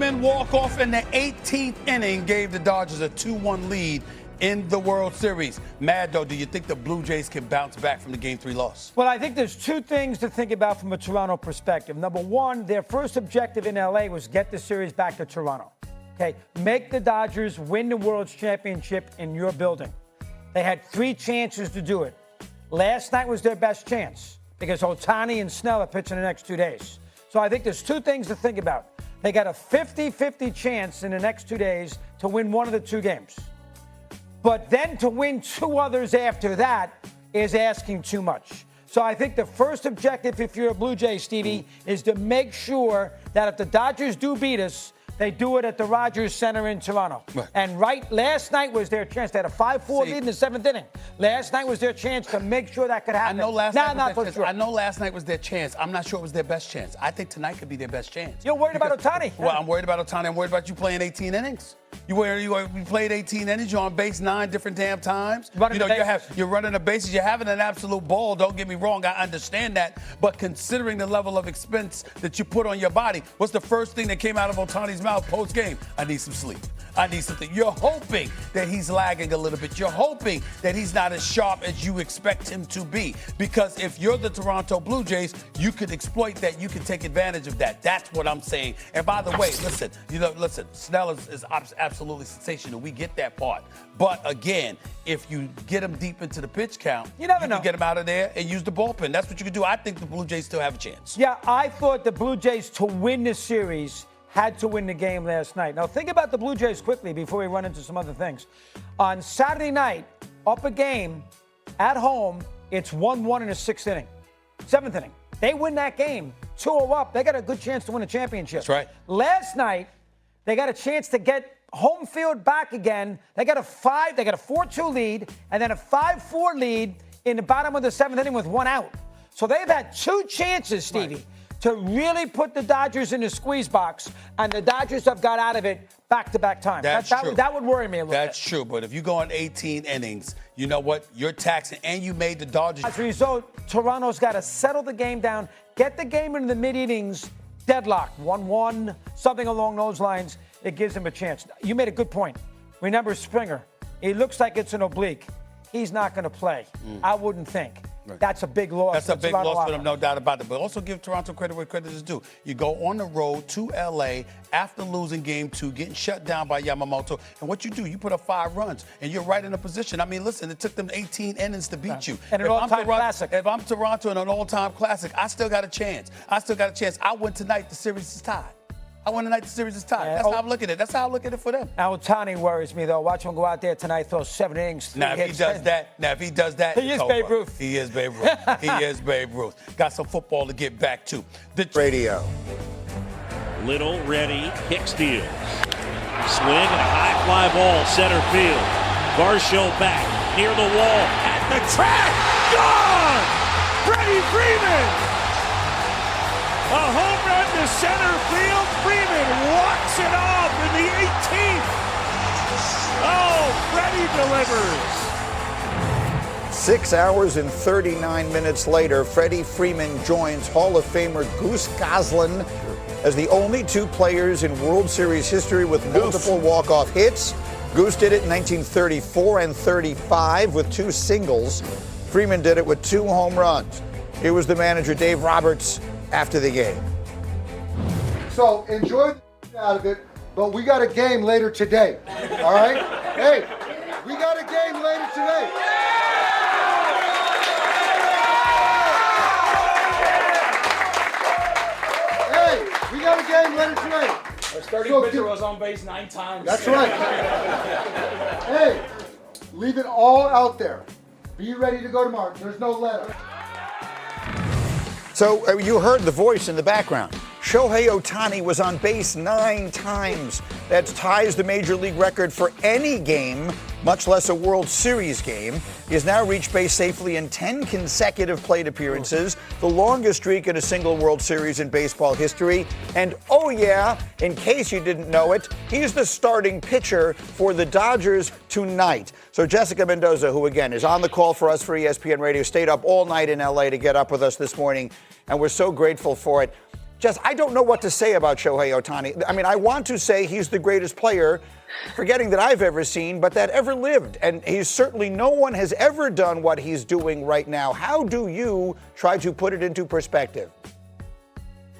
Freeman walk-off in the 18th inning gave the Dodgers a 2-1 lead in the World Series. Mad Dog, do you think the Blue Jays can bounce back from the Game 3 loss? Well, I think there's two things to think about from a Toronto perspective. Number one, their first objective in L.A. was get the series back to Toronto. Okay, make the Dodgers win the World Championship in your building. They had 3 chances to do it. Last night was their best chance because Ohtani and Snell are pitching the next 2 days. So I think there's 2 things to think about. They got a 50-50 chance in the next 2 days to win one of the 2 games. But then to win 2 others after that is asking too much. So I think the first objective, if you're a Blue Jay, Stevie, is to make sure that if the Dodgers do beat us, they do it at the Rogers Center in Toronto. Right. And last night was their chance. They had a 5-4 lead in the 7th inning. Last night was their chance to make sure that could happen. I know last night was their chance. I'm not sure it was their best chance. I think tonight could be their best chance. You're worried about Ohtani. Well, I'm worried about Ohtani. I'm worried about you playing 18 innings. You played 18 innings. You're on base 9 different damn times. You're running the bases. You're having an absolute ball. Don't get me wrong. I understand that. But considering the level of expense that you put on your body, what's the first thing that came out of Ohtani's mouth post-game? I need some sleep. I need something. You're hoping that he's lagging a little bit. You're hoping that he's not as sharp as you expect him to be. Because if you're the Toronto Blue Jays, you could exploit that. You can take advantage of that. That's what I'm saying. And by the way, listen, Snell is absolutely sensational. We get that part. But again, if you get him deep into the pitch count, you never know. Can get him out of there and use the bullpen. That's what you can do. I think the Blue Jays still have a chance. Yeah, I thought the Blue Jays to win the series had to win the game last night. Now, think about the Blue Jays quickly before we run into some other things. On Saturday night, up a game, at home, it's 1-1 in the 6th inning. 7th inning. They win that game, 2-0 up. They got a good chance to win a championship. That's right. Last night, they got a chance to get home field back again. They got a 4-2 lead, and then a 5-4 lead in the bottom of the 7th inning with 1 out. So they've had 2 chances, Stevie. Right, to really put the Dodgers in the squeeze box, and the Dodgers have got out of it back-to-back times. That's true. That would worry me a little bit. That's true, but if you go on 18 innings, you know what? You're taxing, and you made the Dodgers. As a result, Toronto's got to settle the game down, get the game into the mid-innings, deadlock, 1-1, something along those lines. It gives them a chance. You made a good point. Remember Springer. It looks like it's an oblique. He's not going to play. I wouldn't think. Right. That's a big loss. That's a big loss for them, no doubt about it. But also give Toronto credit where credit is due. You go on the road to L.A. after losing Game 2, getting shut down by Yamamoto. And what you do, you put up 5 runs, and you're right in a position. I mean, listen, it took them 18 innings to beat you. And an all-time classic. If I'm Toronto in an all-time classic, I still got a chance. I win tonight, the series is tied. The series is tied. That's how I'm looking at it. That's how I look at it for them. Ohtani worries me, though. Watch him go out there tonight, throw 7 innings. If he does that, he is Babe Ruth. He is Babe Ruth. He is Babe Ruth. Got some football to get back to. The radio. Little ready, Hicks deals. Swing and a high fly ball, center field. Varsho back, near the wall, at the track, gone! Freddie Freeman! A home run to center field. Freeman walks it off in the 18th. Oh, Freddie delivers. 6 hours and 39 minutes later, Freddie Freeman joins Hall of Famer Goose Goslin as the only 2 players in World Series history with multiple walk-off hits. Goose did it in 1934 and 35 with 2 singles. Freeman did it with 2 home runs. Here was the manager, Dave Roberts, after the game. So enjoy the out of it, but we got a game later today. All right? Hey, we got a game later today. Hey, we got a game later today. Our starting pitcher was on base 9 times. That's right. Hey, leave it all out there. Be ready to go tomorrow. There's no letter. So you heard the voice in the background. Shohei Ohtani was on base 9 times. That ties the Major League record for any game, much less a World Series game. He has now reached base safely in 10 consecutive plate appearances, the longest streak in a single World Series in baseball history. And oh yeah, in case you didn't know it, he's the starting pitcher for the Dodgers tonight. So Jessica Mendoza, who again is on the call for us for ESPN Radio, stayed up all night in LA to get up with us this morning, and we're so grateful for it. Jess, I don't know what to say about Shohei Ohtani. I mean, I want to say he's the greatest player, forgetting that I've ever seen, but that ever lived. And he's certainly, no one has ever done what he's doing right now. How do you try to put it into perspective?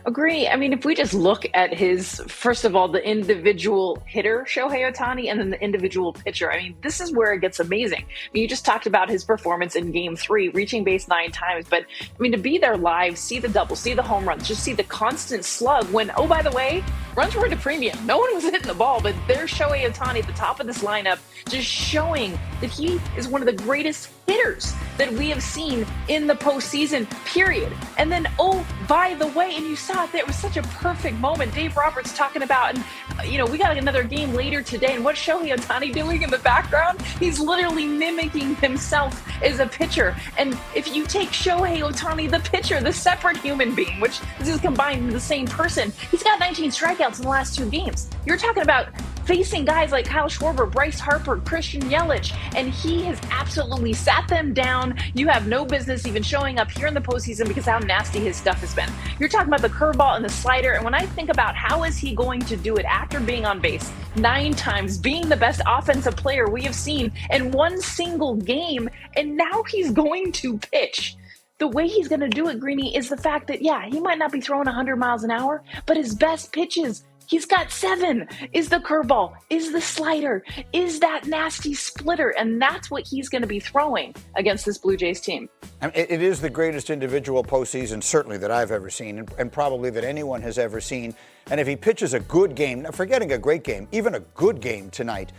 Agree. I mean, if we just look at his, first of all, the individual hitter, Shohei Ohtani, and then the individual pitcher, I mean, this is where it gets amazing. I mean, you just talked about his performance in Game 3, reaching base 9 times. But, I mean, to be there live, see the double, see the home runs, just see the constant slug when, oh, by the way, runs were at a premium. No one was hitting the ball, but there's Shohei Ohtani at the top of this lineup, just showing that he is one of the greatest hitters that we have seen in the postseason, period. And then, oh, by the way, and you saw it, it was such a perfect moment. Dave Roberts talking about, and we got another game later today, and what's Shohei Ohtani doing in the background? He's literally mimicking himself as a pitcher. And if you take Shohei Ohtani, the pitcher, the separate human being, which this is combined in the same person, he's got 19 strikeouts in the last 2 games. You're talking about facing guys like Kyle Schwarber, Bryce Harper, Christian Yelich, and he has absolutely sat them down. You have no business even showing up here in the postseason because how nasty his stuff has been. You're talking about the curveball and the slider, and when I think about how is he going to do it after being on base 9 times, being the best offensive player we have seen in one single game, and now he's going to pitch. The way he's going to do it, Greeny, is the fact that, yeah, he might not be throwing 100 miles an hour, but his best pitches, he's got 7, is the curveball, is the slider, is that nasty splitter, and that's what he's going to be throwing against this Blue Jays team. I mean, it is the greatest individual postseason, certainly, that I've ever seen, and probably that anyone has ever seen. And if he pitches a good game, forgetting a great game, even a good game tonight,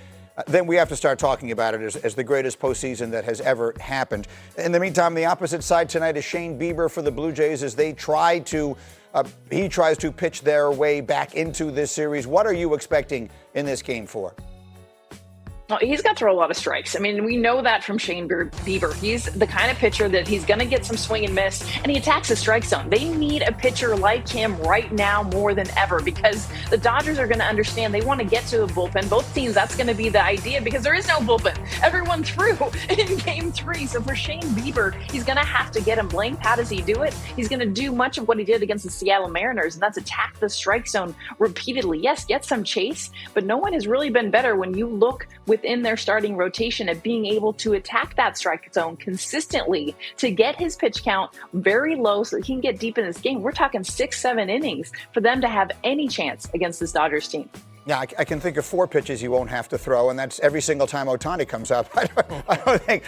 then we have to start talking about it as the greatest postseason that has ever happened. In the meantime, the opposite side tonight is Shane Bieber for the Blue Jays as they try to he tries to pitch their way back into this series. What are you expecting in this Game 4? Well, he's got to throw a lot of strikes. I mean, we know that from Shane Bieber. He's the kind of pitcher that he's going to get some swing and miss, and he attacks the strike zone. They need a pitcher like him right now more than ever because the Dodgers are going to understand they want to get to a bullpen. Both teams, that's going to be the idea because there is no bullpen. Everyone threw in Game 3. So for Shane Bieber, he's going to have to get him blamed. How does he do it? He's going to do much of what he did against the Seattle Mariners, and that's attack the strike zone repeatedly. Yes, get some chase, but no one has really been better when you look within their starting rotation at being able to attack that strike zone consistently to get his pitch count very low so that he can get deep in this game. We're talking 6-7 innings for them to have any chance against this Dodgers team. Yeah, I can think of 4 pitches he won't have to throw, and that's every single time Ohtani comes up. I don't think.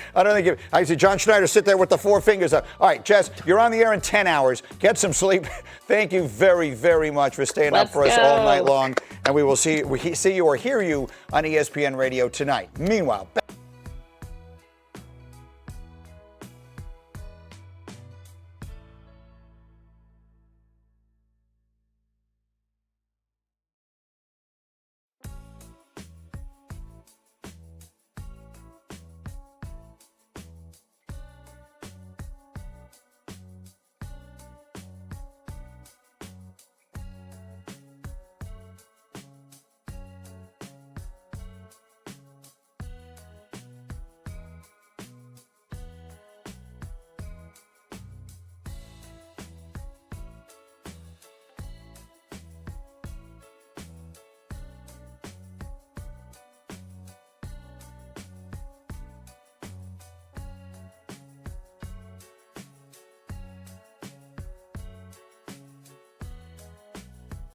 I see John Schneider sit there with the 4 fingers up. All right, Jess, you're on the air in 10 hours. Get some sleep. Thank you very, very much for staying up for us all night long, and we will see you or hear you on ESPN Radio tonight. Meanwhile.